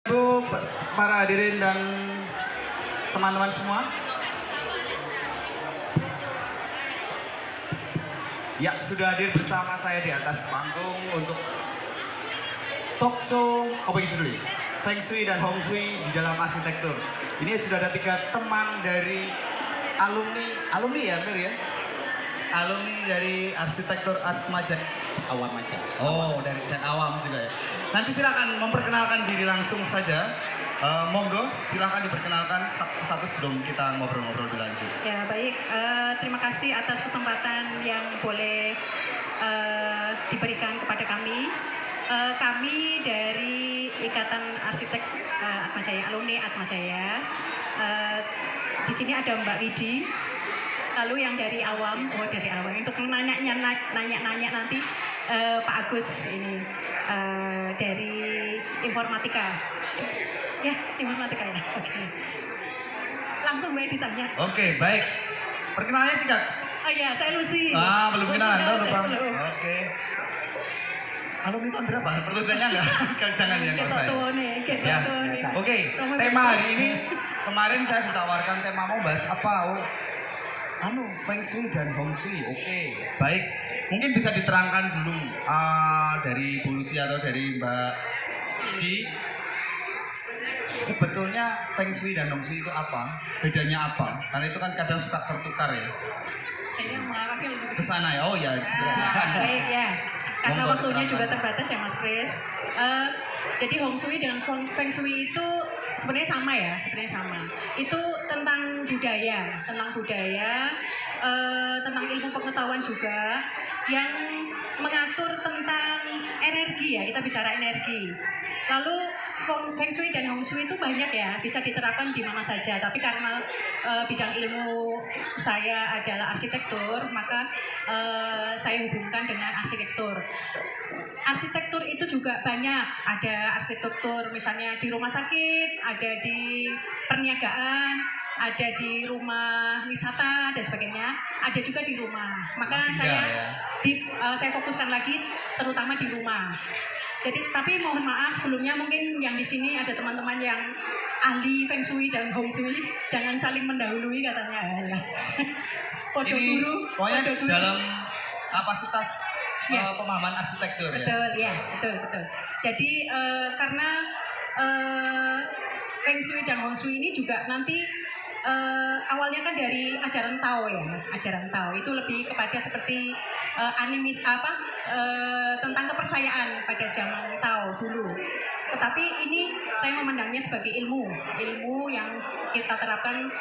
Ibu, para hadirin dan teman-teman semua. Ya, sudah hadir bersama saya di atas panggung untuk talk show, apa itu dulu? Feng Shui dan Hong Shui di dalam arsitektur. Ini sudah ada 3 teman dari alumni ya, Mir ya? Alumni dari arsitektur Atmaja. Awam aja. Oh, dan awam juga ya. Nanti silakan memperkenalkan diri langsung saja. Monggo, silakan diperkenalkan satu sebelum kita ngobrol-ngobrol lebih lanjut. Ya baik, terima kasih atas kesempatan yang boleh diberikan kepada kami. Kami dari Ikatan Arsitek Atmajaya, alumni Atmajaya. Di sini ada Mbak Widi. Lalu yang dari awam, untuk nanya nanti Pak Agus ini dari informatika. Ya, informatika ya. Oke. Langsung boleh ditanya. Oke, baik. Perkenalannya singkat. Oh ya, saya Lucy. Belum kenalan, tahu lupa. Belum. Oke. Alumni tahun berapa? Perlu tanya nggak? Jangan yang nggak saya. Ya. Oke, tema hari ini kemarin saya ditawarkan tema mau bahas apa? Feng Shui dan Hong Shui. Oke, baik. Mungkin bisa diterangkan dulu dari Bu Lucy atau dari Mbak Di. Sebetulnya Feng Shui dan Hong Shui itu apa? Bedanya apa? Karena itu kan kadang suka tertukar ya. Kayaknya mengarahnya lebih Ke sana ya. Oh ya, silakan. Baik ya. Karena Monggo waktunya juga diterangkan. terbatas ya Mas Chris. Jadi Hong Shui dengan Feng Shui itu sebenarnya sama ya, Itu tentang budaya, tentang ilmu pengetahuan juga yang mengatur tentang energi ya, kita bicara energi. Lalu Feng Shui dan Hong Shui itu banyak ya, bisa diterapkan di mana saja. Tapi karena bidang ilmu saya adalah arsitektur, maka saya hubungkan dengan arsitektur. Arsitektur itu juga banyak, ada arsitektur misalnya di rumah sakit, ada di perniagaan, ada di rumah wisata dan sebagainya, ada juga di rumah. Maka saya fokuskan lagi terutama di rumah. Jadi tapi mohon maaf sebelumnya mungkin yang di sini ada teman-teman yang ahli Feng Shui dan Hong Shui, jangan saling mendahului katanya. Podo Ini guru, pokoknya podo guru. dalam kapasitas Ya. pemahaman arsitektur ya. Betul. Jadi karena Feng Shui dan Hong Shui ini juga nanti awalnya kan dari ajaran Tao ya. Ajaran Tao itu lebih kepada seperti tentang kepercayaan pada zaman Tao dulu. Tetapi ini saya memandangnya sebagai ilmu yang kita terapkan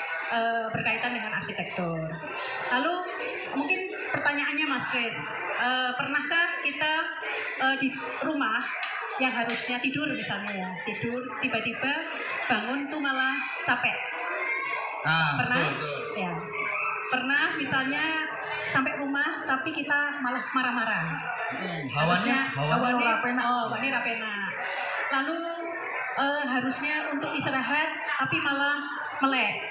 berkaitan dengan arsitektur. Lalu mungkin pertanyaannya Mas Chris, pernahkah kita di rumah yang harusnya tidur misalnya ya, tiba-tiba bangun tuh malah capek? Pernah? Betul. Ya. Pernah misalnya sampai rumah tapi kita malah marah-marah. Hawanya rapena. Lalu harusnya untuk istirahat tapi malah melek.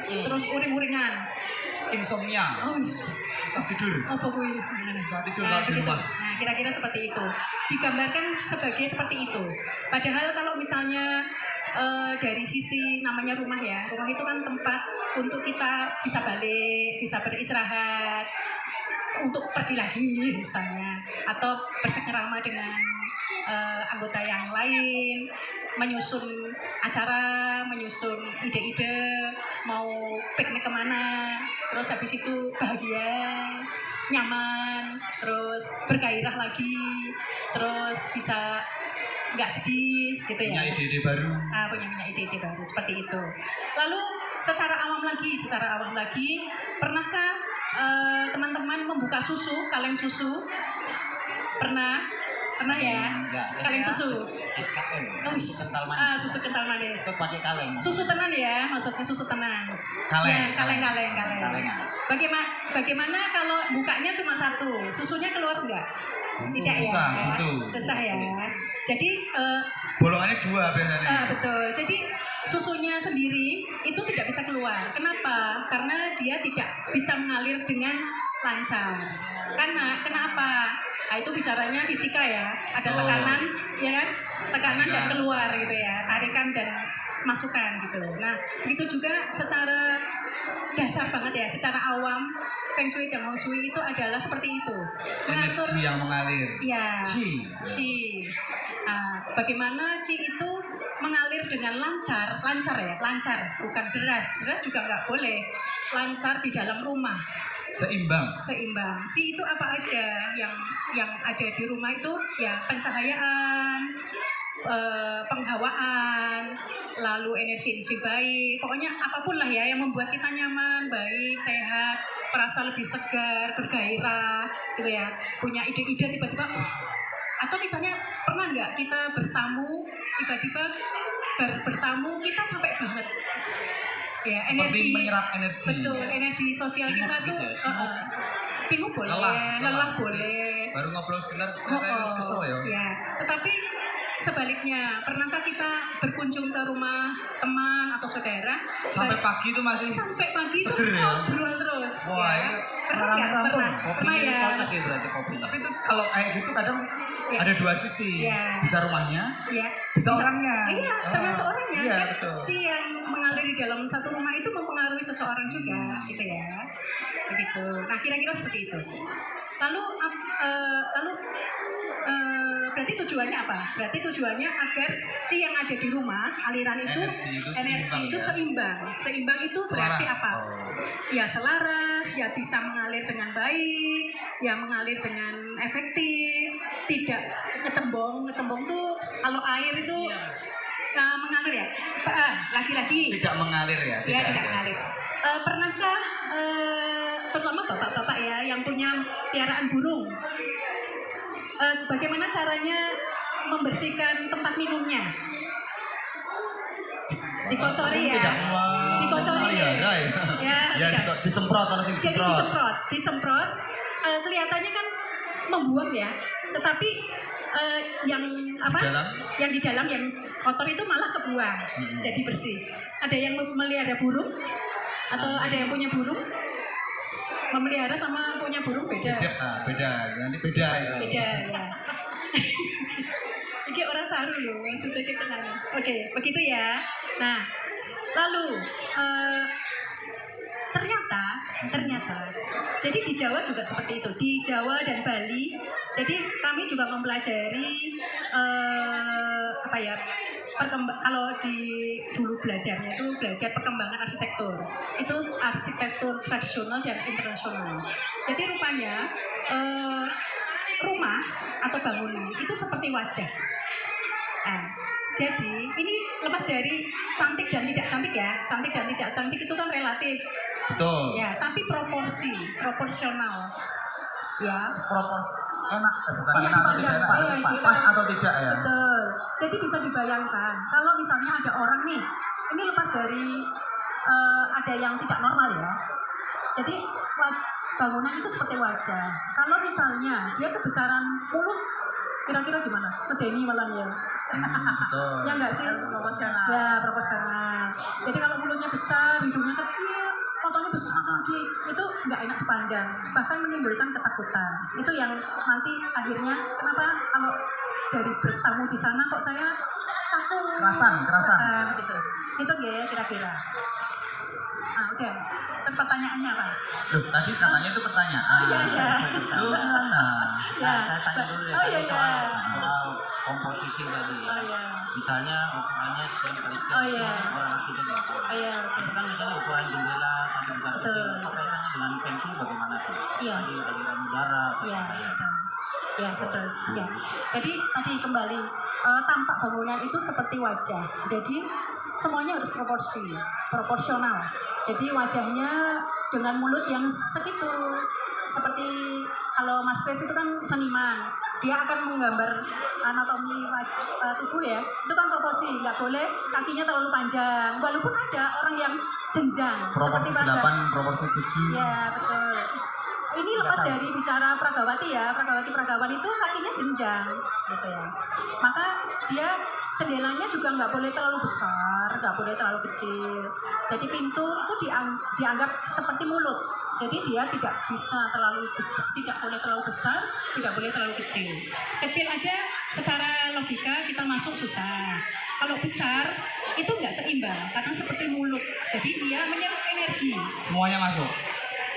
Terus uring-uringan. Insomnia. Susah tidur. Apa kuwi? Susah tidur saat di rumah. Nah, kira-kira seperti itu. Digambarkan seperti itu. Padahal kalau misalnya dari sisi namanya rumah ya, rumah itu kan tempat untuk kita bisa balik, bisa beristirahat, untuk pergi lagi misalnya, atau bercengkerama dengan anggota yang lain, menyusun acara, menyusun ide-ide, mau piknik kemana, terus habis itu bahagia, nyaman, terus bergairah lagi, terus bisa nggak sedih gitu ya. Punya ide-ide baru. Punya ide-ide baru seperti itu. Lalu secara awam lagi, pernahkah teman-teman membuka kaleng susu? Pernah ya? Kaleng susu. SKM. Susu kental manis. Itu pakai kaleng. Susu tenan ya, maksudnya susu tenan. Kaleng. Ya, kaleng. Bagaimana kalau bukanya cuma satu, susunya keluar enggak? Tidak susah, ya. gitu. Susah ya. Jadi Bolongannya 2 biasanya. betul. Jadi susunya sendiri itu tidak bisa keluar. Kenapa? Karena dia tidak bisa mengalir dengan lancar. Karena kenapa? Nah, itu bicaranya fisika ya. Ada tekanan, ya kan? Tekanan dan keluar gitu ya. Tarikan dan masukan gitu. Nah, begitu juga secara dasar banget ya, secara awam Feng Shui dan Hong Shui itu adalah seperti itu. Energi yang mengalir. Ya, Qi. Qi. Nah, bagaimana Qi itu mengalir dengan lancar ya, lancar, bukan deras juga nggak boleh. Lancar di dalam rumah. Seimbang. Qi itu apa aja yang ada di rumah itu ya pencahayaan, penghawaan, lalu energi baik, pokoknya apapun lah ya yang membuat kita nyaman, baik, sehat, merasa lebih segar, bergairah, gitu ya, punya ide-ide tiba-tiba. Atau misalnya pernah nggak kita bertamu, tiba-tiba bertamu kita capek banget. Ya, seperti menyerap energi. Betul, energi sosial kita tuh sibuk boleh, lelah boleh. Baru ngobrol sebentar, ternyata kesel ya. Ya, tetapi sebaliknya, pernahkah kita berkunjung ke rumah teman atau saudara? Sampai pagi itu masih sampai pagi itu ya? ngobrol terus. Wah, ya. Pernah ya. Berarti kopi. Tapi itu kalau kayak gitu kadang ada dua sisi. Bisa rumahnya, bisa orangnya. Iya, termasuk orangnya. Iya, kan? betul. Si yang mengalir di dalam satu rumah itu mempengaruhi seseorang juga, gitu ya. Begitu. Nah, kira-kira seperti itu. Lalu berarti tujuannya apa? Berarti tujuannya agar Qi yang ada di rumah, aliran itu, energi itu seimbang. Seimbang itu berarti apa? Ya selaras, ya bisa mengalir dengan baik, ya mengalir dengan efektif, tidak ngecembong. Ngecembong tuh kalau air itu mengalir ya. Lagi-lagi. Tidak mengalir ya? Tidak mengalir. Pernahkah terutama bapak-bapak ya yang punya piaraan burung, bagaimana caranya membersihkan tempat minumnya? Dikocori ya? Dikocori ya? Disemprot harus disemprot. Kelihatannya kan membuang ya, tetapi yang di dalam yang kotor itu malah kebuang, jadi bersih. Ada yang memelihara burung atau ada yang punya burung? Memelihara sama punya burung beda. Nanti beda ya. Ini orang saru loh, sudah kita kenal. Oke, begitu ya. Nah, lalu ternyata, jadi di Jawa juga seperti itu. Di Jawa dan Bali, jadi kami juga mempelajari kalau di dulu belajarnya itu belajar perkembangan arsitektur. Itu arsitektur tradisional dan internasional. Jadi rupanya rumah atau bangunan itu seperti wajah. Nah, jadi ini lepas dari cantik dan tidak cantik ya. Cantik dan tidak cantik itu kan relatif. Betul. Ya, tapi proporsional. Ya. Pas atau tidak ya. Betul. Jadi bisa dibayangkan kalau misalnya ada orang nih, ini lepas dari ada yang tidak normal ya. Jadi bangunan itu seperti wajah. Kalau misalnya dia kebesaran mulut, kira-kira gimana? Medeni malah ya. Betul. Ya enggak sih? Proporsional. Ya, proporsional. Jadi kalau mulutnya besar, hidungnya kecil, fotonya besar lagi, itu nggak enak dipandang, bahkan menimbulkan ketakutan. Itu yang nanti akhirnya kenapa kalau dari bertamu di sana kok saya takut. Kerasan. Gitu. Itu ya kira-kira. Ah, udah. Pertanyaannya apa? Loh, tadi katanya itu pertanyaan. Iya. Loh, gimana? Ya. Saya tanya dulu ya, soal komposisi tadi. Oh iya. Misalnya ukurannya sekian kali sekian, ukuran maksudnya berapa? Iya. Itu kan misalnya ukuran jendela, tadi besar kecil, apa kaitannya dengan Feng Shui bagaimana tuh? Iya. Tadi aliran udara, Iya. Ya betul. Ya. Jadi tadi kembali tampak bangunan itu seperti wajah. Jadi semuanya harus proporsional. Jadi wajahnya dengan mulut yang segitu. Seperti kalau Mas Kris itu kan seniman, dia akan menggambar anatomi tubuh ya. Itu kan proporsi, nggak boleh kakinya terlalu panjang. Walaupun ada orang yang jenjang. Proporsi 8, proporsi 7. Ya betul. Ini lepas dari bicara Pragawati ya, Pragawan itu kakinya jenjang gitu ya. Maka dia jendelanya juga nggak boleh terlalu besar, nggak boleh terlalu kecil. Jadi pintu itu dianggap seperti mulut. Jadi dia tidak bisa terlalu besar, tidak boleh terlalu besar, tidak boleh terlalu kecil. Kecil aja secara logika kita masuk susah. Kalau besar itu nggak seimbang karena seperti mulut. Jadi dia menyerap energi. Semuanya masuk.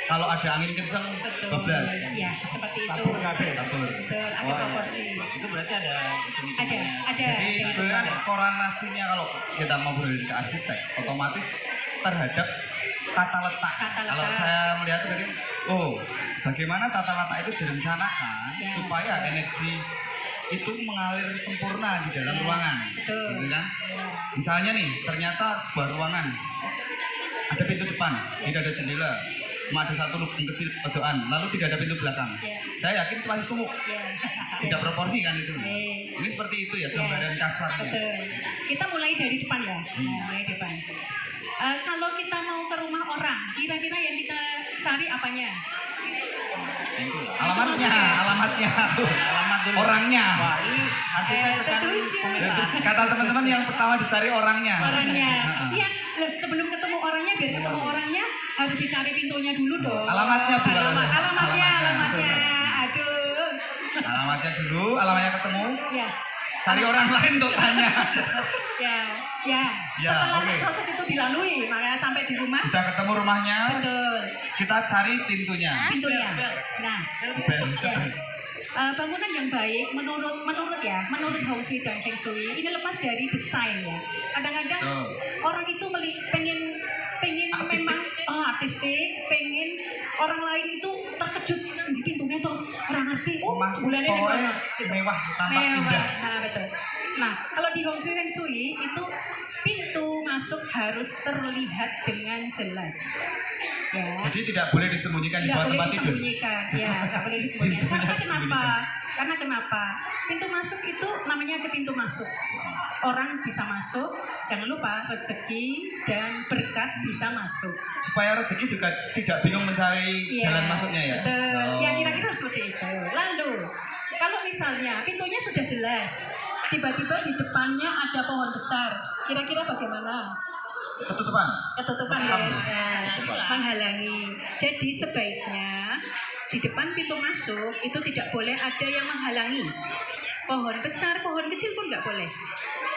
Kalau ada angin kencang, bablas. Ya, seperti itu. Tabur. Betul, ada proporsi. Itu berarti ada Ada. Jadi sebenarnya korelasinya kalau kita mau beralih ke arsitek, otomatis terhadap tata letak. Tata letak. Kalau saya melihat dari, bagaimana tata letak itu direncanakan Ya. supaya energi itu mengalir sempurna di dalam Ya, ruangan, betul. gitu kan? Ya. Misalnya nih, ternyata sebuah ruangan ada pintu depan, tidak ada jendela, cuma ada satu lubang kecil pojokan, lalu tidak ada pintu belakang. Ya. Saya yakin itu masih sumuk, Ya. tidak proporsi kan itu. Baik. Ini seperti itu ya gambaran kasarnya. Betul. Kita mulai dari depan ya. Nah, mulai depan. Kalau kita mau ke rumah orang, kira-kira yang kita cari apanya? pintu lah. Alamatnya, Alamat dulu. orangnya. Wah, ini arsitek tekan Setuju. komentar. Kata teman-teman yang pertama dicari orangnya. Orangnya. Iya, loh, sebelum ketemu orangnya, biar ketemu orangnya harus dicari pintunya dulu dong. Alamatnya, Bu. Alamatnya. Alamatnya. Aduh. Alamatnya dulu, alamatnya ketemu, Ya. cari orang lain untuk tanya. Ya. Ya, Setelah oke. proses itu dilalui, makanya sampai di rumah. Udah ketemu rumahnya, Betul. kita cari pintunya. Pintunya. Nah, Bel. ya. Bangunan yang baik menurut menurut Hong Shui dan Feng Shui ini lepas dari desain ya. Kadang-kadang Betul. orang itu pengen Artistik. memang artistik, pengen orang lain itu terkejut di pintunya tuh orang ngerti. Oh, Mas, bulannya di pokoknya mana? mewah, tampak indah. Nah, betul. Nah, kalau di Hong Shui Feng Shui itu pintu masuk harus terlihat dengan jelas. Ya. Jadi tidak boleh disembunyikan di Nggak bawah boleh tempat tidur. disembunyikan, ya nggak boleh disembunyikan. Pintunya Karena kenapa? disembunyikan. Karena kenapa? Pintu masuk itu namanya aja pintu masuk. Orang bisa masuk, jangan lupa rezeki dan berkat bisa masuk. Supaya rezeki juga tidak bingung mencari Iya, jalan masuknya ya. betul. Oh. Ya kira-kira seperti itu. Lalu, kalau misalnya pintunya sudah jelas, tiba-tiba di depannya ada pohon besar, kira-kira bagaimana? Ketutupan. Ketutupan ya, Ketutupan. ya, menghalangi. Jadi sebaiknya di depan pintu masuk itu tidak boleh ada yang menghalangi. Pohon besar, pohon kecil pun nggak boleh.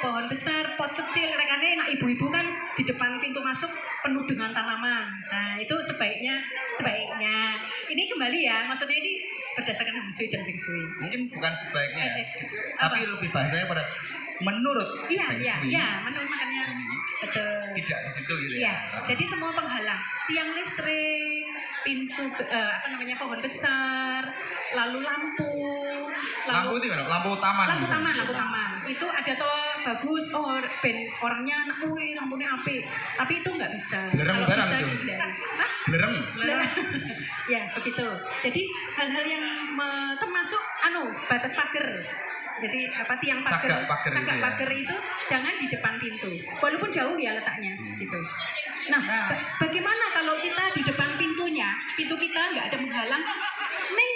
Pohon besar, pot kecil, rekannya enak ibu-ibu kan di depan pintu masuk penuh dengan tanaman. Nah itu sebaiknya ini kembali ya, maksudnya ini berdasarkan Hong Shui dan Feng Shui. Mungkin bukan sebaiknya, Apa? tapi lebih bahasanya pada menurut Iya, Feng iya, Shui, iya, menurut makanya betul. tidak di situ gitu Iya, ya. jadi semua penghalang, tiang listrik, pintu, pohon besar, lalu lampu Lampu itu gimana? Lampu taman. lampu misalnya. taman, itu ada toh bagus, ben orangnya lampunya apik, tapi itu nggak bisa. Belerang Kalau barang bisa itu. dihindari. Hah? Belerang. Ya begitu. Jadi hal-hal yang termasuk batas pagar. Jadi tiang pagar, Cagak pagar itu ya. pagar itu jangan di depan pintu, walaupun jauh ya letaknya gitu. Nah, bagaimana kalau kita di depan pintunya, pintu kita nggak ada menghalang, neng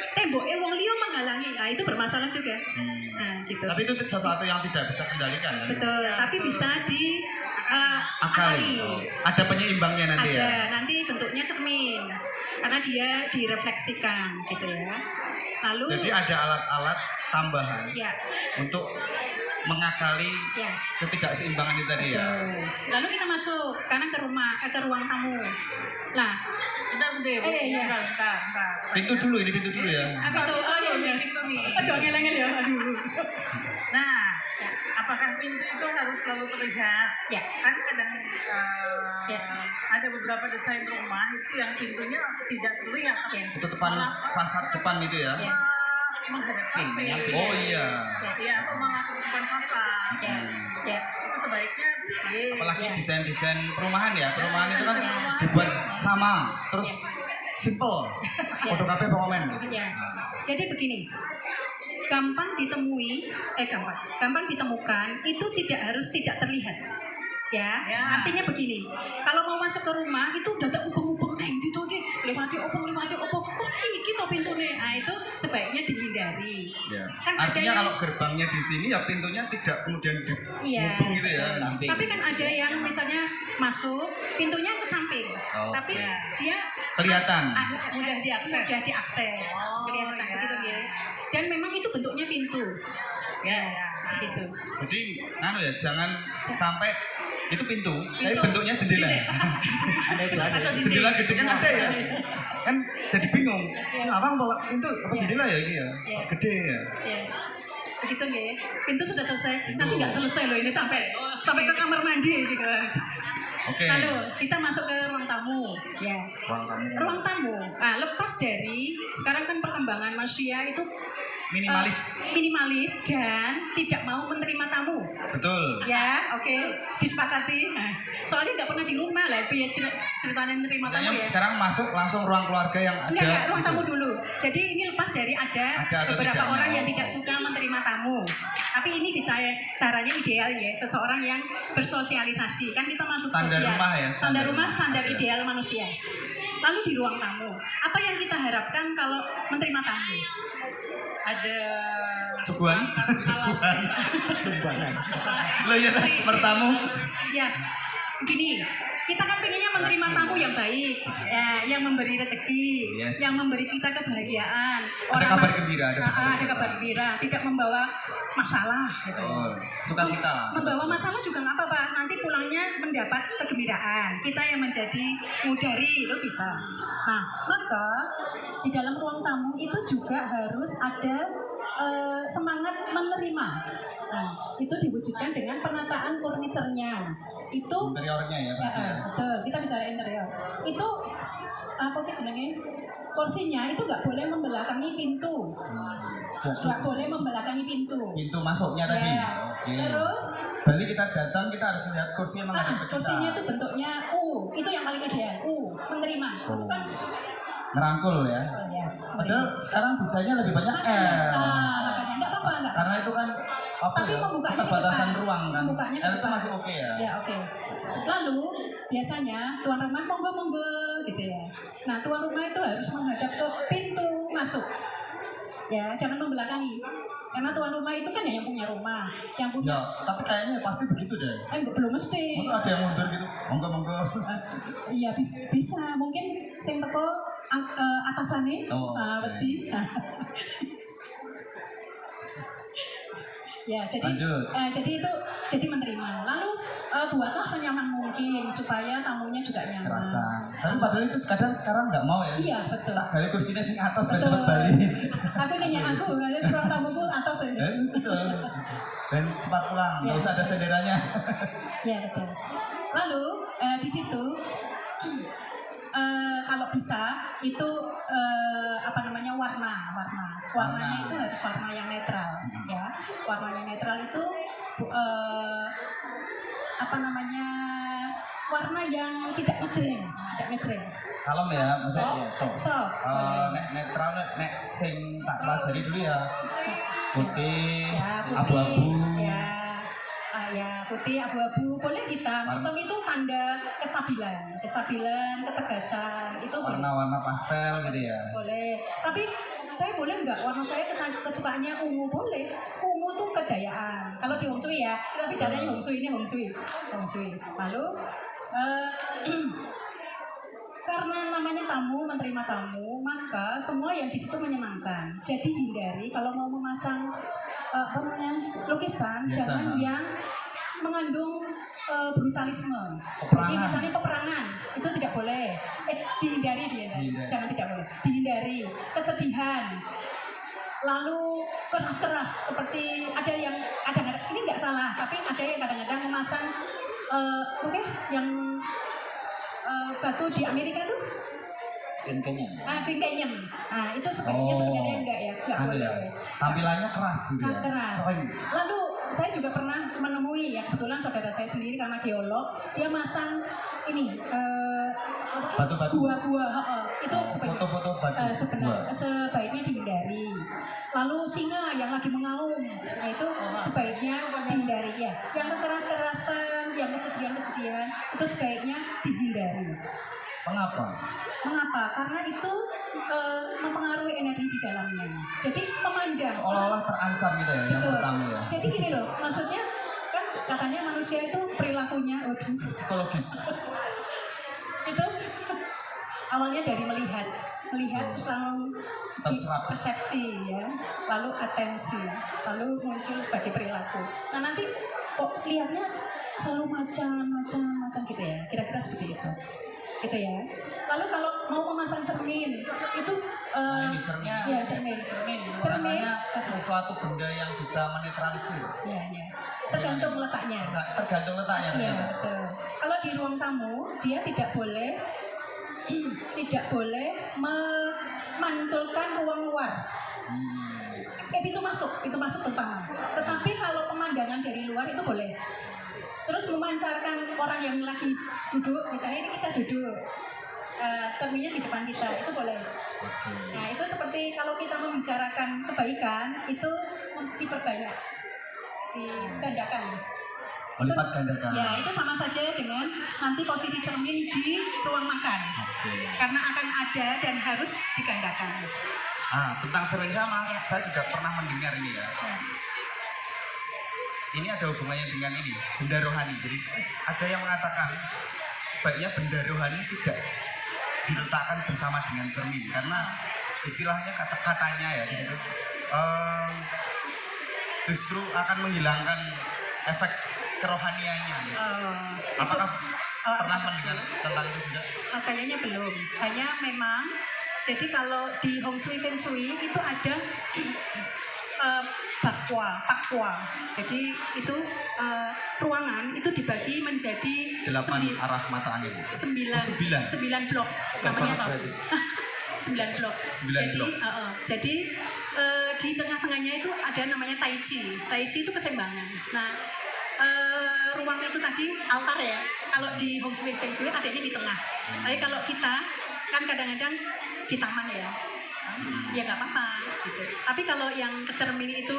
tembok wong liya menghalangi, nah itu bermasalah juga. Nah, gitu. Tapi itu sesuatu yang tidak bisa kendalikan. Kan? Betul, tapi bisa di Akali. Oh. Ada penyeimbangnya nanti ada, ya. nanti bentuknya cermin karena dia direfleksikan gitu ya. Lalu Jadi ada alat-alat tambahan ya, untuk mengakali ya. ketidakseimbangan itu tadi ya. Betul. Lalu kita masuk sekarang ke ruang tamu. Nah, iya. Pintu dulu ya. Apa itu? Oh iya. Jangan ngeleng ya. Aduh. Nah, apakah pintu itu harus selalu terlihat? Ya. Kan kadang Ya. ada beberapa desain rumah itu yang pintunya tidak terlihat, Ya. Ketutupan fasad depan itu ya. Ya. menghadap samping. Oh iya. Ya, atau malah ketutupan fasad. Ya. Ya. Itu sebaiknya Apalagi Ya. desain-desain perumahan ya. Perumahan itu kan dibuat sama, terus simple. Foto kabeh pokoknya gitu. Ya. Jadi begini. Gampang ditemukan itu tidak terlihat. Ya, artinya begini. Kalau mau masuk ke rumah itu udah ada ubeng-ubeng neng itu lewati opo. Oh iki to pintune. Nah itu sebaiknya dihindari. Ya. Kan Artinya ada kalau gerbangnya di sini ya pintunya tidak kemudian dihubung gitu ya. Tapi kan ada yang misalnya masuk pintunya ke samping, tapi dia Kelihatan. mudah diakses. Kelihatan begitu ya. Dan memang itu bentuknya pintu. Ya, gitu. Jadi jangan sampai itu pintu, tapi bentuknya jendela. Ada itu ada. Jendela gede kan ada ya. Kan jadi bingung. Abang bawa pintu apa jendela ya ini ya? Gede ya. Ya. Begitu ya. Pintu sudah selesai. Nanti nggak selesai loh ini sampai ke kamar mandi ini guys. Oke. Lalu kita masuk ke ruang tamu. Ya. Ruang tamu. Nah, lepas dari sekarang kan perkembangan manusia itu minimalis dan tidak mau menerima tamu. Betul. Ya, oke. Disepakati. Nah, soalnya nggak pernah di rumah lah, biar ceritanya menerima tamu ya. Sekarang masuk langsung ruang keluarga yang ada. Enggak, ruang tamu dulu. Jadi ini lepas dari ada beberapa orang yang tidak suka menerima tamu. Tapi ini caranya ideal ya, seseorang yang bersosialisasi. Kan kita masuk standar sosial. Rumah ya. Standar ideal manusia. Lalu di ruang tamu, apa yang kita harapkan kalau menerima tamu? Ada Suguhan. Lo ya bertamu. Ya, gini. Kita kan pengennya menerima tamu yang baik, ya, yang memberi rezeki, yang memberi kita kebahagiaan. Ada kabar gembira, ada kabar gembira, tidak membawa masalah. Gitu. Sukacita. Membawa masalah juga nggak apa-apa. Nanti pulangnya mendapat kegembiraan. Kita yang menjadi mudari itu bisa. Nah, maka di dalam ruang tamu itu juga harus ada semangat menerima. Nah, itu diwujudkan dengan penataan furniturnya. Itu interiornya ya. Betul, kita bicara interior. Itu apa jenenge? Kursinya itu nggak boleh membelakangi pintu. Nggak boleh membelakangi pintu. Pintu masuknya tadi. Oke. Terus berarti kita datang kita harus melihat kursi yang menghadap ke kita. Kursinya itu bentuknya U, itu yang paling ideal. Menerima. Bukan ngerangkul ya. Padahal sekarang desainnya lebih banyak makanya nggak apa-apa nggak. Karena itu kan tapi membukanya keterbatasan ruang kan. Membukanya itu masih oke ya. Ya oke. Lalu biasanya tuan rumah monggo gitu ya. Nah tuan rumah itu harus menghadap ke pintu masuk. Ya jangan membelakangi. Karena tuan rumah itu kan ya yang punya rumah, yang punya. Ya, tapi kayaknya pasti begitu deh. Belum mesti. Masa ada yang mundur gitu? Monggo. Iya bisa. Mungkin sing teko atasane. Wedi. Ya, jadi itu menerima. Lalu buatlah senyaman mungkin supaya tamunya juga nyaman. Kerasan. Tapi padahal itu kadang sekarang nggak mau ya. Iya betul. Tak gawe kursinya sing atas dan cepat balik. Aku nanya ruang tamuku atas ini. Betul. Dan cepat pulang, nggak usah ada senderanya. Iya betul. Lalu di situ kalau bisa itu warnanya itu harus warna yang netral ya. Warna yang netral itu warna yang tidak ngejreng. Kalem ya, maksudnya soft. Netral nek sing tak pelajari dulu ya. Putih, ya, abu-abu. Ya, putih, abu-abu, boleh hitam. Hitam itu tanda kestabilan, ketegasan. Itu warna-warna pastel gitu ya. Boleh. Tapi saya boleh nggak warna saya kesukaannya ungu? Boleh. Ungu tuh kejayaan. Kalau di Hong Shui ya, kita bicaranya Hong Shui. Lalu karena namanya tamu, menerima tamu, maka semua yang di situ menyenangkan. Jadi hindari kalau mau memasang lukisan, jangan yang mengandung brutalisme. Jadi misalnya peperangan itu tidak boleh. Dihindari. Jangan tidak boleh. Dihindari kesedihan. Lalu keras-keras seperti ada yang kadang-kadang ini nggak salah, tapi ada yang kadang-kadang memasang yang batu di Amerika tuh Green Canyon. Nah itu sebenarnya enggak ya, enggak boleh. Tampilannya keras gitu ya. Keras. Lalu saya juga pernah menemui ya, kebetulan saudara saya sendiri karena geolog, dia masang ini batu-batu. Gua. Itu foto-foto batu. Sebaiknya dihindari. Lalu singa yang lagi mengaum, nah itu sebaiknya dihindari ya. Yang keras-kerasan, yang kesedihan itu sebaiknya dihindari. Mengapa? Mengapa? Karena itu mempengaruhi energi di dalamnya. Jadi memandang. Seolah-olah terancam gitu ya, yang Betul. pertama ya. Jadi gini loh, maksudnya kan katanya manusia itu perilakunya, Psikologis. itu awalnya dari melihat terus lalu Terserap. persepsi ya, lalu atensi, lalu muncul sebagai perilaku. Nah nanti kok lihatnya selalu macam gitu ya, kira-kira seperti itu. Gitu ya. Lalu kalau mau memasang cermin itu Ini cermin. ya cermin. Katanya sesuatu benda yang bisa menetralisir. Ya. Tergantung letaknya. Tergantung letaknya. Ya, ternyata. betul. Kalau di ruang tamu dia tidak boleh memantulkan ruang luar. Itu masuk terutama. Tetapi kalau pemandangan dari luar itu boleh. Terus memancarkan orang yang lagi duduk, misalnya ini kita duduk, cerminnya di depan kita, itu boleh. Nah itu seperti kalau kita membicarakan kebaikan, itu diperbanyak, digandakan. Melipat gandakan. Ya itu sama saja dengan nanti posisi cermin di ruang makan. Karena akan ada dan harus digandakan. Tentang cermin sama, saya juga pernah mendengar ini ya. Ini ada hubungannya dengan ini, benda rohani. Jadi ada yang mengatakan sebaiknya benda rohani tidak diletakkan bersama dengan cermin karena istilahnya katanya ya di situ justru akan menghilangkan efek kerohaniannya. Gitu. Apakah pernah mendengar tentang itu juga? Kayaknya belum. Hanya memang jadi kalau di Hong Shui Feng Shui itu ada pakwa. Jadi itu ruangan itu dibagi menjadi 8 arah mata angin. 9 blok. Namanya apa? 9 blok. Jadi di tengah-tengahnya itu ada namanya Tai Chi. Tai Chi itu keseimbangan. Nah, ruang itu tadi altar ya. Kalau di Hong Shui Feng Shui adanya di tengah. Tapi kalau kita kan kadang-kadang di taman ya. Ya nggak apa-apa gitu. Tapi kalau yang kecermin itu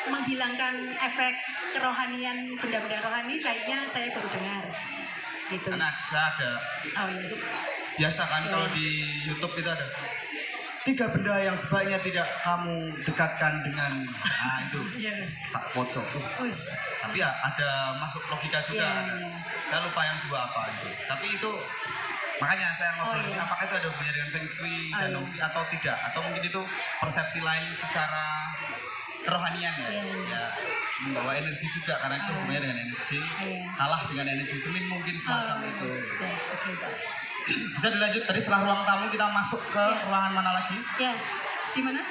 menghilangkan efek kerohanian benda-benda rohani, kayaknya saya baru dengar gitu. Karena saya ada biasa kan kalau di YouTube itu ada 3 benda yang sebaiknya tidak kamu dekatkan dengan itu tak pocok. Tapi ya ada masuk logika juga. Saya lupa yang 2 apa itu. Tapi itu makanya saya ngobrol apakah itu ada hubungannya dengan Feng Shui dan Hong Shui atau tidak, atau mungkin itu persepsi lain secara kerohanian ya membawa energi juga karena itu hubungannya dengan energi kalah dengan energi cermin mungkin semacam itu. Bisa dilanjut tadi setelah ruang tamu kita masuk ke ruangan mana lagi? Ya, di mana?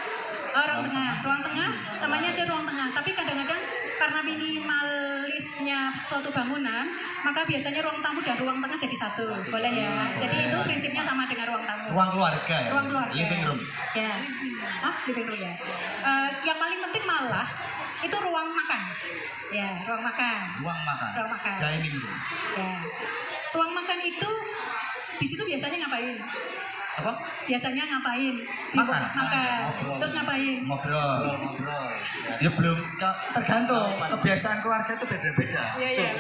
Ruang tengah. Ruang tengah namanya aja ruang tengah. Tapi kadang-kadang karena minimalisnya suatu bangunan, maka biasanya ruang tamu dan ruang tengah jadi satu. Boleh ya. Jadi itu prinsipnya sama dengan ruang tamu. Ruang keluarga ya. Ruang keluarga. Living room. Ya. Living room ya. Yang paling penting malah itu ruang makan. Ya, ruang makan. Ruang makan. Ruang makan. Dining room. Ya. Ruang makan itu di situ biasanya ngapain? Apa? Biasanya ngapain? Makan. Terus ngapain? Ngobrol. Ya belum tergantung kebiasaan keluarga itu beda-beda. Iya.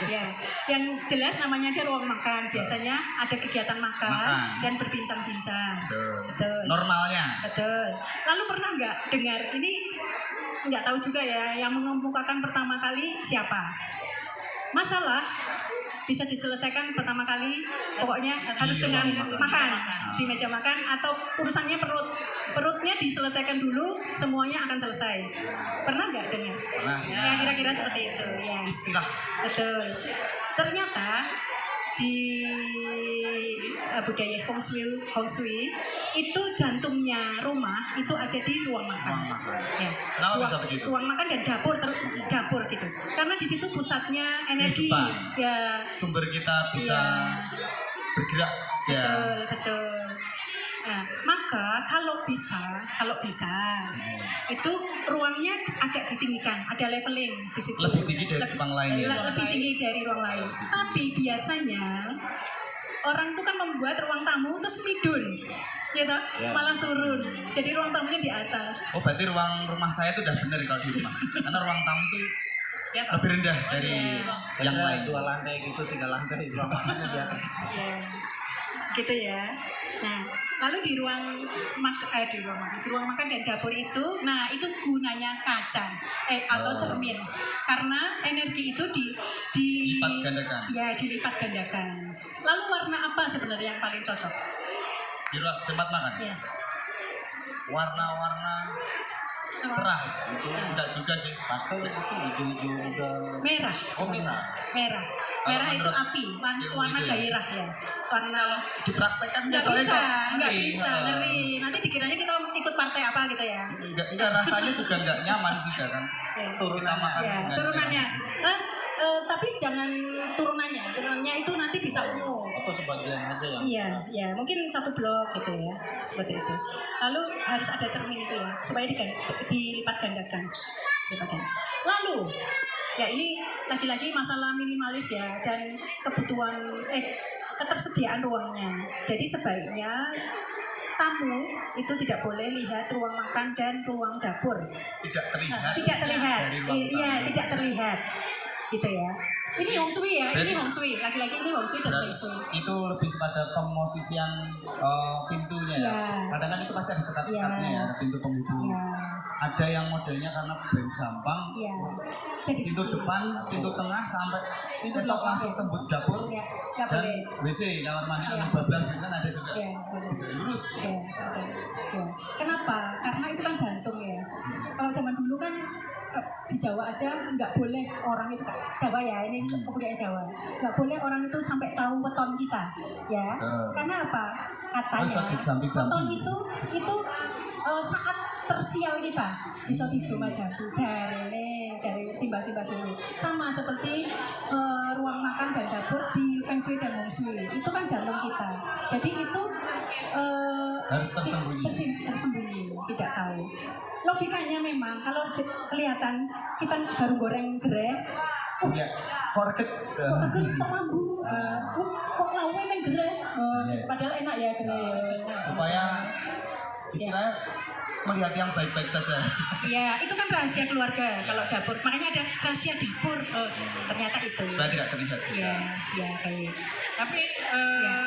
Ya. Yang jelas namanya aja ruang makan. Biasanya ada kegiatan makan. Dan berbincang-bincang. Betul. Normalnya. Betul. Lalu pernah nggak dengar ini? Nggak tahu juga ya. Yang mengemukakan pertama kali siapa? Masalah bisa diselesaikan pertama kali pokoknya harus dengan makan di meja makan atau urusannya perutnya diselesaikan dulu, semuanya akan selesai. Pernah nggak dengar? Ya kira-kira seperti itu ya. Istilah. Betul. Ternyata di budaya Hong Shui itu jantungnya rumah itu ada di ruang makan. Ya. Kenapa bisa begitu? Ruang makan dan dapur gitu. Karena di situ pusatnya energi. Ya. Sumber kita bisa bergerak. Betul. Nah, maka kalau bisa itu ruangnya agak ditinggikan, ada leveling di situ. Lebih tinggi dari ruang lain. Lebih tinggi dari ruang lain. Tapi biasanya orang itu kan membuat ruang tamu terus midun, malah turun. Jadi ruang tamunya di atas. Oh, berarti ruang rumah saya itu udah benar kalau di rumah. Karena ruang tamu itu lebih rendah dari yang lain. 2 lantai gitu, 3 lantai, ruang makannya di atas. gitu ya. Nah, lalu di ruang makan dan dapur itu, nah itu gunanya kaca atau cermin, karena energi itu Lipat gandakan. Ya, dilipat gandakan. Lalu warna apa sebenarnya yang paling cocok? Di tempat makan. Ya. Warna-warna cerah. Hijau Enggak juga sih. pastel itu hijau-hijau udah. Merah. Oh, merah. Merah. Merah itu menurut api, warna itu ya? gairah ya. Warna Dipraktekkan nggak jatuhnya bisa, kok nggak ngeri. bisa, ngeri. Nanti dikiranya kita ikut partai apa gitu ya. Enggak, rasanya juga enggak nyaman juga kan. Ya. Kita makan Ya, dengan- turunannya. Tapi jangan turunannya itu nanti bisa ungu. Atau sebagian aja yang. Iya, ya mungkin satu blok gitu ya, seperti itu. Lalu harus ada cermin itu ya, supaya dilipat gandakan. Lalu, ya ini lagi-lagi masalah minimalis ya dan kebutuhan ketersediaan ruangnya. Jadi sebaiknya tamu itu tidak boleh lihat ruang makan dan ruang dapur. Tidak terlihat. Tidak terlihat. dari ruang Iya, tamu. tidak terlihat. Gitu ya. Ini Hong Shui ya, ini Berarti- Hong Shui. Lagi-lagi ini Hong Shui dan Feng Shui. Itu lebih kepada pemosisian pintunya ya. Ya. Kadang kan itu pasti ada sekat-sekatnya Ya. ya, ada pintu penghubung. Ya. Ada yang modelnya karena paling gampang. Ya. Jadi Pintu depan, pintu tengah sampai Pintu ketok belakang. langsung tembus dapur Ya, nggak dan boleh. WC kamar mandi Ya. atau bablas itu kan ada juga. Ya, boleh. Lurus. Ya, betul. Ya. Kenapa? Karena itu kan jantung ya. Kalau zaman dulu kan di Jawa aja nggak boleh orang itu Jawa ya, ini kebudayaan Jawa, nggak boleh orang itu sampai tahu weton kita, ya. Karena apa? Katanya Bisa dijampi-jampi. weton itu saat tersial kita bisa dijumpa cari simbah-simbah dulu. Sama seperti ruang makan dan dapur di Feng Shui dan Hong Shui itu kan jantung kita. Jadi itu Harus tersembunyi. tersembunyi, tidak tahu. Logikanya memang kalau kelihatan kita baru goreng gereh, Ya, koreket. kok lambu, kok lawe main gereh, Yes. padahal enak ya gereh. Supaya istilahnya melihat yang baik-baik saja. Ya, itu kan rahasia keluarga kalau dapur. Makanya ada rahasia dapur. Oh, ternyata itu. Supaya tidak terlihat juga. Ya, ya baik. Tapi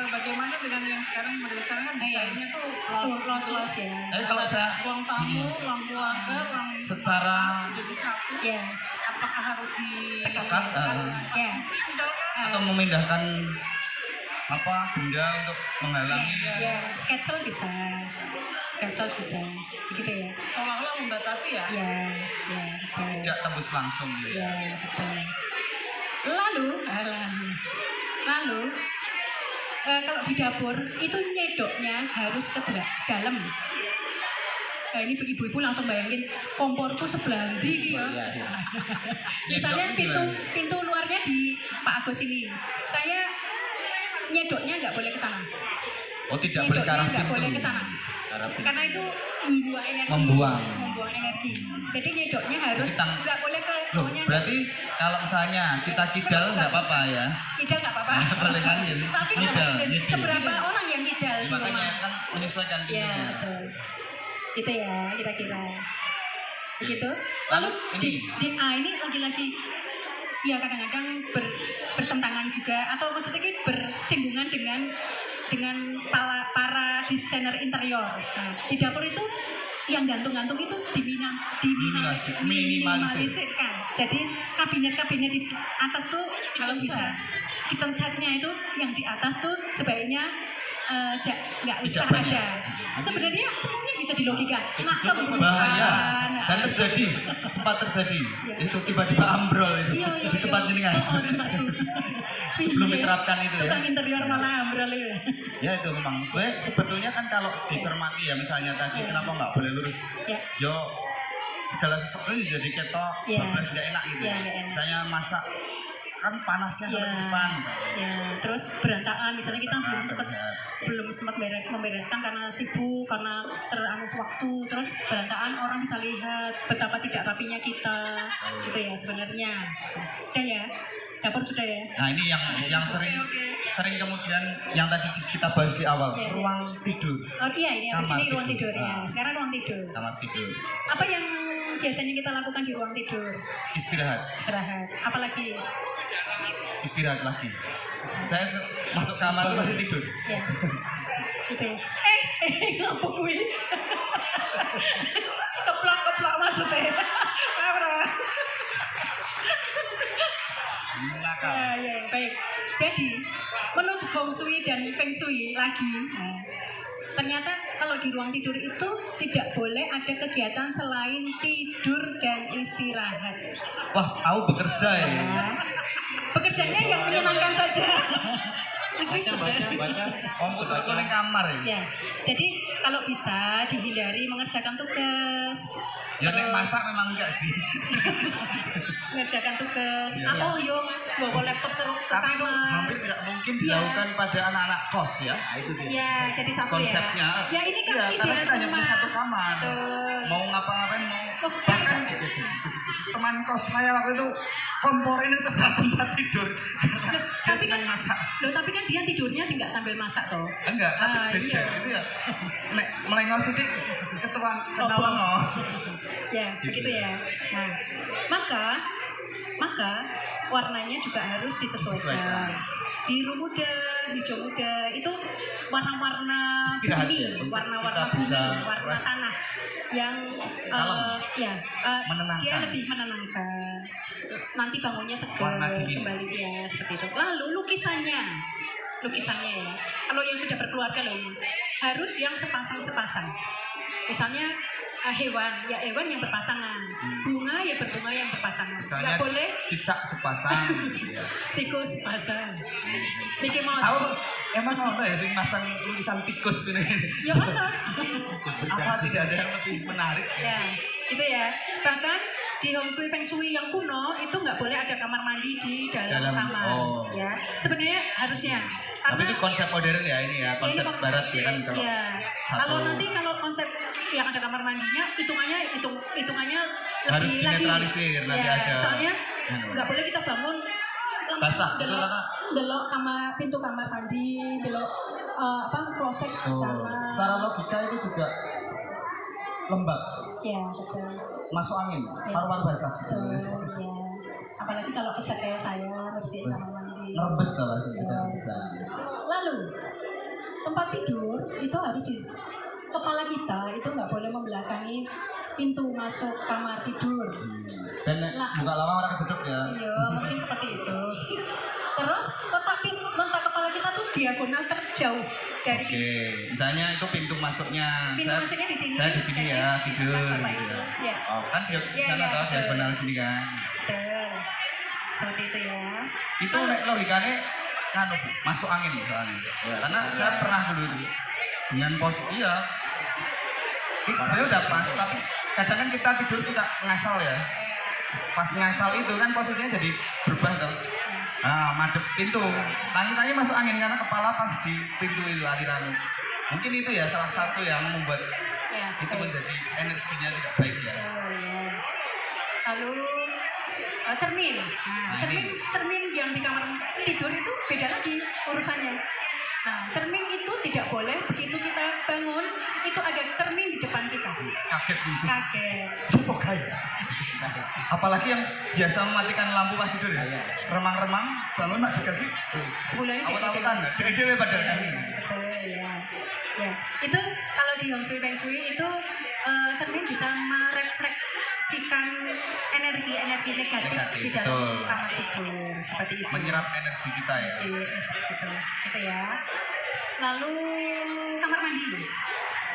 bagaimana dengan yang sekarang model sekarang kan desainnya tuh Los ya. Tapi kalau saya ruang tamu, ruang keluarga, ruang secara jadi satu. Ya, Apakah harus di sekat ya. misalkan atau memindahkan apa benda untuk menghalangi Ya, sketsel bisa. Begitu ya. seolah-olah membatasi ya? Ya, ya, betul. tidak tembus langsung gitu. Ya, betul. Lalu, kalau di dapur itu nyedoknya harus ke dalam. Nah, ini ibu-ibu langsung bayangin komporku sebelah ndi ya. Misalnya pintu luarnya di Pak Agus ini. Saya nyedoknya nggak boleh ke sana. Oh, tidak boleh ke arah Nyedoknya nggak pintu. boleh ke sana. Karena itu membuang energi. Jadi nyedoknya harus Jadi nggak boleh ke Loh, bawahnya. berarti kalau misalnya kita kidal nggak apa-apa ya? Kidal nggak apa-apa. Boleh kan, Yin? Tapi nggak Kidal, boleh. nyidil. Seberapa orang yang kidal di Makanya rumah? kan menyesuaikan Ya, pintunya. betul. Gitu ya, kira-kira. Begitu. Lalu ini lagi-lagi ya kadang-kadang bertentangan juga atau maksudnya bersinggungan dengan para desainer interior. Nah, di dapur itu yang gantung-gantung itu diminimalisirkan. Jadi kabinet-kabinet di atas tuh kalau bisa kitchen setnya itu yang di atas tuh sebaiknya nggak usah Tidak banyak. ada. Sebenarnya semuanya bisa dilogika. Nah, Bahaya dan nah, terjadi, sempat terjadi. Itu tiba-tiba ambrol itu Iya, di tempat ini kan. Sebelum diterapkan itu ya. Tentang interior malah ambrol itu. Ya itu memang. Sebetulnya kan kalau dicermati ya misalnya tadi kenapa nggak boleh lurus? Ya. Yo segala sesuatu jadi ketok, Ya. bablas nggak enak gitu. Ya, nggak enak. Misalnya masak kan panasnya sampai Ya. depan misalnya. Ya, terus berantakan misalnya kita belum sempat membereskan karena sibuk, karena teranu waktu, terus berantakan orang bisa lihat betapa tidak rapinya kita, gitu ya sebenarnya. Udah ya, dapur sudah ya. Nah ini yang sering kemudian yang tadi kita bahas di awal, Ya. ruang tidur, Oh iya, ini di Kamar sini ruang tidur. tidur ya. Ah. Sekarang ruang tidur. kamar tidur, Apa yang biasanya kita lakukan di ruang tidur? istirahat Istirahat. Apalagi lagi. Saya masuk kamar tuh masih tidur. Ya. Gitu. Ngapa kuwi? Keplak maksudnya. Apa? Nakal. Ya, baik. Jadi, menurut Hong Shui dan Feng Shui lagi, ternyata kalau di ruang tidur itu tidak boleh ada kegiatan selain tidur dan istirahat. Wah, aku bekerja ya. Pekerjaannya yang menyenangkan saja. Baca. Komputer itu di kamar ya. Ya, jadi kalau bisa dihindari mengerjakan tugas. Ya nek masak memang enggak sih. Mengerjakan tugas. Ya, Atau yo bawa laptop terus ke Tapi itu kamar. hampir tidak mungkin dilakukan pada anak-anak kos ya. Nah, itu dia. Ya, jadi satu Konsepnya. ya. Ya ini kan Iya, karena ideal kita hanya punya rumah. satu kamar. Betul. Mau ngapa-ngapain mau Oh, bahkan teman kos saya waktu itu komporinnya sebelah tempat tidur. Loh, Dia tapi kan senang masak. tapi kan dia tidurnya nggak sambil masak toh. Enggak, tapi jajan Iya. itu ya. Nek melengos sedikit ketahuan loh. Ya, begitu ya. Nah, maka warnanya juga harus disesuaikan. Biru muda, hijau muda, itu warna-warna Istirahat bumi, ya, untuk warna-warna kita bumi, bisa warna rest. tanah yang Kalem. Menenangkan. dia lebih menenangkan. Nanti bangunnya segar Warna dingin. kembali ya seperti itu. Lalu lukisannya ya. Kalau yang sudah berkeluarga loh ini harus yang sepasang. Misalnya hewan yang berpasangan, bunga ya berbunga yang berpasangan. Misalnya Nggak boleh cicak sepasang. tikus sepasang. Mickey Mouse. Aku emang ada ya sih masang lukisan tikus ini. Ya apa? Apa tidak ada yang lebih menarik? Ya, itu ya. Bahkan di Hong Shui Feng Shui yang kuno itu nggak boleh ada kamar mandi di dalam kamar. Oh. Ya, sebenarnya harusnya. Tapi itu konsep modern ya ini ya, konsep ini barat ya kan kalau ya. satu Kalau konsep yang ada kamar mandinya hitungannya harus lebih lagi. dinetralisir nanti Ya, ada. soalnya nggak boleh kita bangun Basah, itu karena delok pintu kamar mandi, delok kloset bersama. secara logika itu juga lembab, Ya, betul. masuk angin, Ya. paru-paru basah. Betul, ya. Apalagi kalau keset kayak saya bersihin Terus kamar mandi. ngerebes lah sih, Ya. tidak bisa. Lalu tempat tidur itu harus di kepala kita itu nggak boleh membelakangi pintu masuk kamar tidur. Dan Nah. buka lawang orang kejeduk ya. Iya, mungkin seperti itu. Terus letak kepala kita tuh diagonal terjauh dari Oke, misalnya itu pintu masuknya. pintu masuknya di sini. Saya di sini ya tidur Bapak gitu itu. ya. Ya. Oh, kan dia di Ya, sana ya, tahu betul. diagonal gini kan. Betul. Seperti itu ya. Itu nek logikanya kan masuk angin soalnya. Karena saya pernah dulu dengan posisi ya. Saya udah pas, tapi kadang kan kita tidur suka ngasal ya. Pas ngasal itu kan posisinya jadi berubah tuh. Nah, madep pintu. Tanya-tanya masuk angin karena kepala pas di pintu itu aliran. Mungkin itu ya salah satu yang membuat Ya. itu menjadi energinya tidak baik ya. Oh, ya. Lalu cermin. Nah, ini. cermin yang di kamar tidur itu beda lagi urusannya. Nah, cermin itu tidak boleh begitu kita bangun itu ada cermin di depan kita. Kaget bisa. Kaget. Sumpah kayak. Apalagi yang biasa mematikan lampu pas tidur ya. Remang-remang selalu nak jaga sih. Sebulannya kayak gitu. Awal-awalan nggak? Diri-diri padahal kan. Betul ya. Ya, itu kalau di Hong Shui Feng Shui itu cermin bisa merefleksikan energi negatif di dalam betul. kamar tidur seperti itu. Menyerap energi kita ya. Yes, gitu ya. Lalu kamar mandi.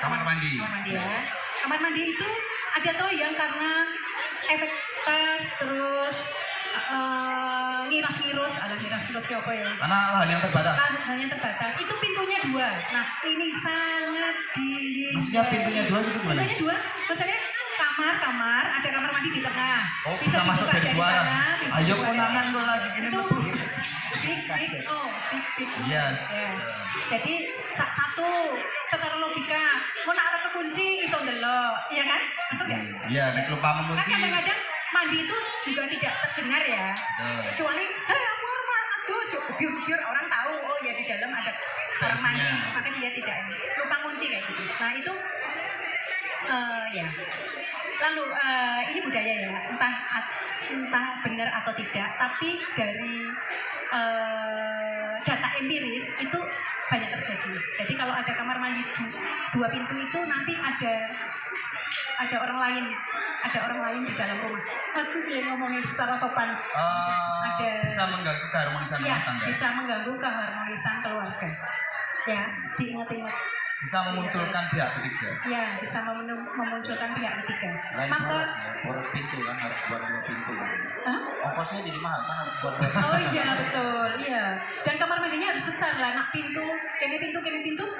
Kamar mandi. Kamar mandi ya. Kamar mandi itu ada toh yang karena efek tas terus ngiras-ngiras kayak apa ya? Karena lahan yang terbatas. Hanya terbatas. Itu pintunya 2. Nah, ini sangat dihindari. Maksudnya pintunya 2 itu gimana? Pintunya 2. Maksudnya kamar, ada kamar mandi di tengah. Oh, bisa masuk dibuka dari dua arah. sana, bisa Ayo dibuka dari konangan sana. gue lagi ini Itu tuh. big. Yes. Ya. Jadi satu secara logika, mau nak ada kunci iso ndelok, iya kan? Maksud ya? Iya, nek lupa Kan mengunci. kadang-kadang mandi itu juga tidak terdengar ya. Kecuali, aku aduh, biur orang tahu, oh ya di dalam ada orang mandi, Versinya. maka dia tidak lupa kunci kayak gitu. Nah itu, ya. Lalu ini budaya ya, entah benar atau tidak, tapi dari empiris itu banyak terjadi. Jadi kalau ada kamar mandi 2 pintu itu nanti ada orang lain di dalam rumah. Aduh, dia ngomongin secara sopan. Bisa mengganggu keharmonisan Ya, rumah tangga. bisa mengganggu keharmonisan keluarga. Ya, diingat-ingat. Bisa memunculkan pihak ketiga. Ya, bisa memunculkan pihak ketiga. Lain Maka, boros pintu kan, harus buat 2 pintu kan. Hah? Ongkosnya jadi mahal kan, harus buat 2 pintu. Oh iya betul, iya. Dan kamar mandinya harus besar lah. Nak pintu, kene pintu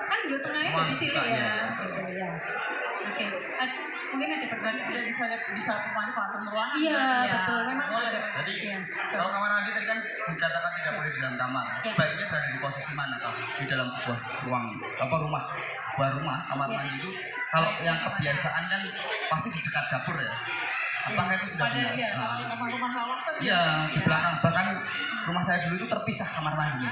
kan di tengahnya Wah, jadi cilik iya. ya. Gitu ya. Oke. Mungkin ada pertanyaan. Udah bisa pemanfaatan ruangan. Iya Ya, betul. Memang boleh. ada. Jadi Iya. kalau kamar mandi tadi kan dikatakan tidak boleh di dalam kamar. Ya. Sebaiknya berada di posisi mana kalau di dalam sebuah rumah kamar Ya. mandi itu kalau yang kebiasaan kan pasti di dekat dapur ya. Apakah itu sudah Pada benar? dia, kalau di rumah lawas kan Iya, di belakang. Bahkan rumah saya dulu itu terpisah kamar mandi.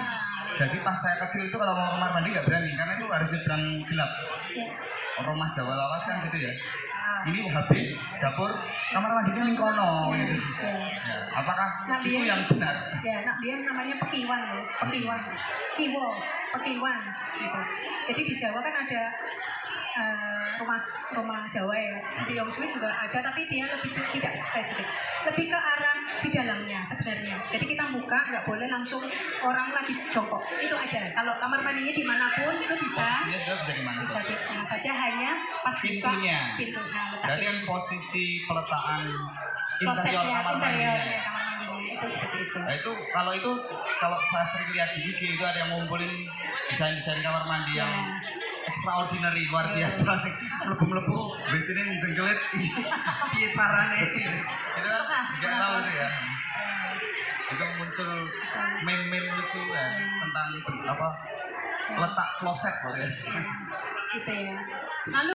Jadi pas saya kecil itu kalau mau kamar mandi nggak berani karena itu harus nyebrang gelap. Ya. Rumah Jawa lawas kan gitu ya. Ini habis dapur kamar mandinya ning kono gitu. Ya. Ya, apakah Nah, itu dia- yang benar? Ya, nak dia namanya pekiwan loh, pekiwan gitu. Jadi di Jawa kan ada rumah Jawa ya. Di Yong Shui juga ada, tapi dia lebih tidak spesifik, lebih ke arah di dalamnya sebenarnya. Jadi kita buka nggak boleh langsung orang lagi jongkok, itu aja. Kalau kamar mandinya dimanapun itu bisa, Posisinya sudah bisa di mana bisa saja? di mana saja, hanya pas Pintunya. buka pintu. Nah, Berarti kan posisi peletakan interior klosetnya, kamar interiornya mandinya. kamar mandinya itu seperti itu. Nah itu kalau saya sering lihat di IG itu ada yang ngumpulin desain-desain kamar mandi yang extraordinary, luar biasa sih. Melebu-melebu, biasanya jengkelit, piye carane. Itu kan nggak tahu tuh ya. Itu muncul meme-meme lucu ya tentang letak kloset. Gitu ya. Lalu